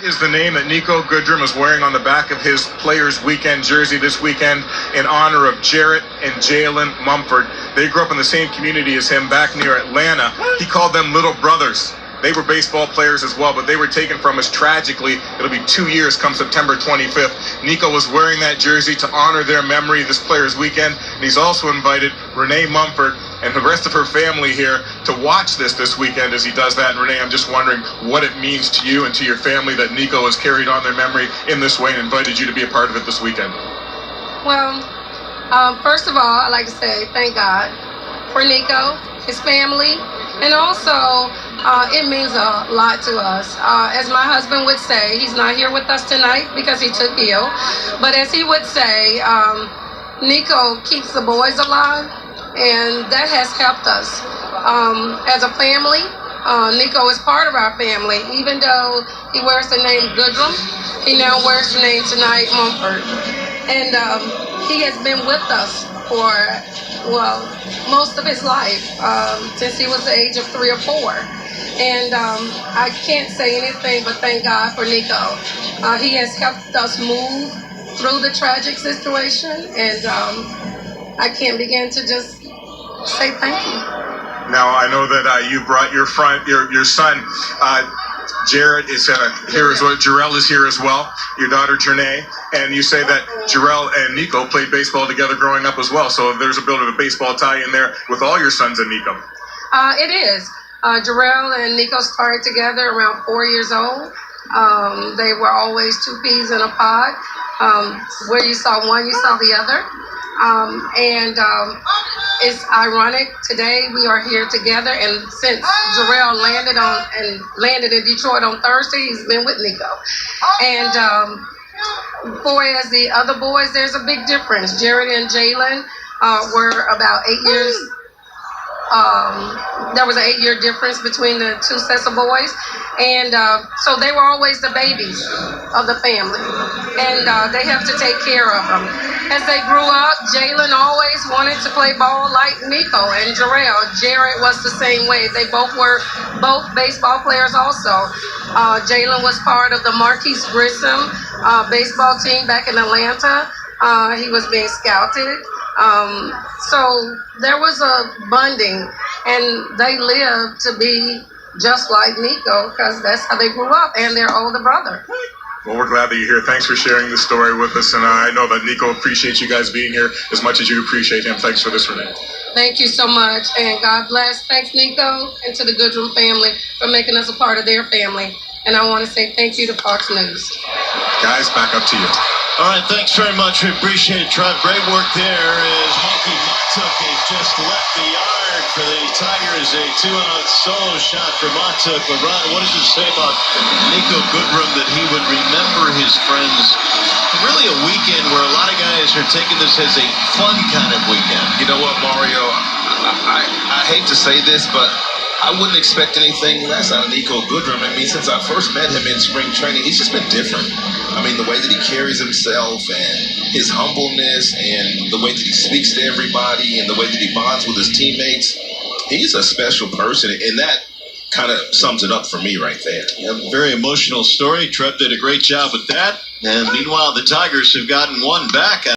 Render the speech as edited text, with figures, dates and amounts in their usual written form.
is the name that Niko Goodrum is wearing on the back of his Players Weekend jersey this weekend in honor of Jarrett and Jalen Mumford. They grew up in the same community as him back near Atlanta. He called them little brothers. They were baseball players as well, but they were taken from us tragically. It'll be 2 years come September 25th. Niko was wearing that jersey to honor their memory this Players Weekend, and he's also invited Renee Mumford and the rest of her family here to watch this weekend as he does that. And Renee, I'm just wondering what it means to you and to your family that Niko has carried on their memory in this way and invited you to be a part of it this weekend. Well, first of all, I'd like to say thank God for Niko, his family, and also it means a lot to us. As my husband would say, he's not here with us tonight because he took ill, but as he would say, Niko keeps the boys alive, and that has helped us as a family. Niko is part of our family. Even though he wears the name Goodrum, he now wears the name tonight Mumford, and he has been with us for, well, most of his life, since he was the age of 3 or 4. And I can't say anything but thank God for Niko. He has helped us move through the tragic situation, and I can't begin to just say thank you. Now, I know that you brought your son, Jarrett is here as well. Jarrell is here as well, your daughter Renee, and you say that Jarrell and Niko played baseball together growing up as well. So there's a bit of a baseball tie in there with all your sons and Niko. It is. Jarrell and Niko started together around 4 years old. They were always 2 peas in a pod. Where you saw one, you saw the other. It's ironic today we are here together, and since Jarrell landed in Detroit on Thursday, he's been with Niko. And for as the other boys, there's a big difference. Jared and Jalen were about 8 years. There was an 8-year difference between the 2 sets of boys, and so they were always the babies of the family, and they have to take care of them. As they grew up, Jalen always wanted to play ball like Niko and Jarrell. Jared was the same way. They both were baseball players also. Jalen was part of the Marquise Grissom baseball team back in Atlanta. He was being scouted. So there was a bonding, and they lived to be just like Niko because that's how they grew up, and their older brother. Well, we're glad that you're here. Thanks for sharing this story with us, and I know that Niko appreciates you guys being here as much as you appreciate him. Thanks for this, Renee. Thank you so much, and God bless. Thanks, Niko, and to the Goodrum family for making us a part of their family. And I want to say thank you to Fox News. Guys, back up to you. All right, thanks very much. We appreciate it, Trev. Great work there as Monkey Matuk has just left the yard for the Tigers. A 2-out solo shot for Matuk. But Ron, what does it say about Niko Goodrum that he would remember his friends? Really a weekend where a lot of guys are taking this as a fun kind of weekend. You know what, Mario? I hate to say this, but I wouldn't expect anything less out of Niko Goodrum. I mean, since I first met him in spring training, he's just been different. I mean, the way that he carries himself and his humbleness and the way that he speaks to everybody and the way that he bonds with his teammates, he's a special person, and that kind of sums it up for me right there. A very emotional story. Trev did a great job with that. And meanwhile, the Tigers have gotten one back.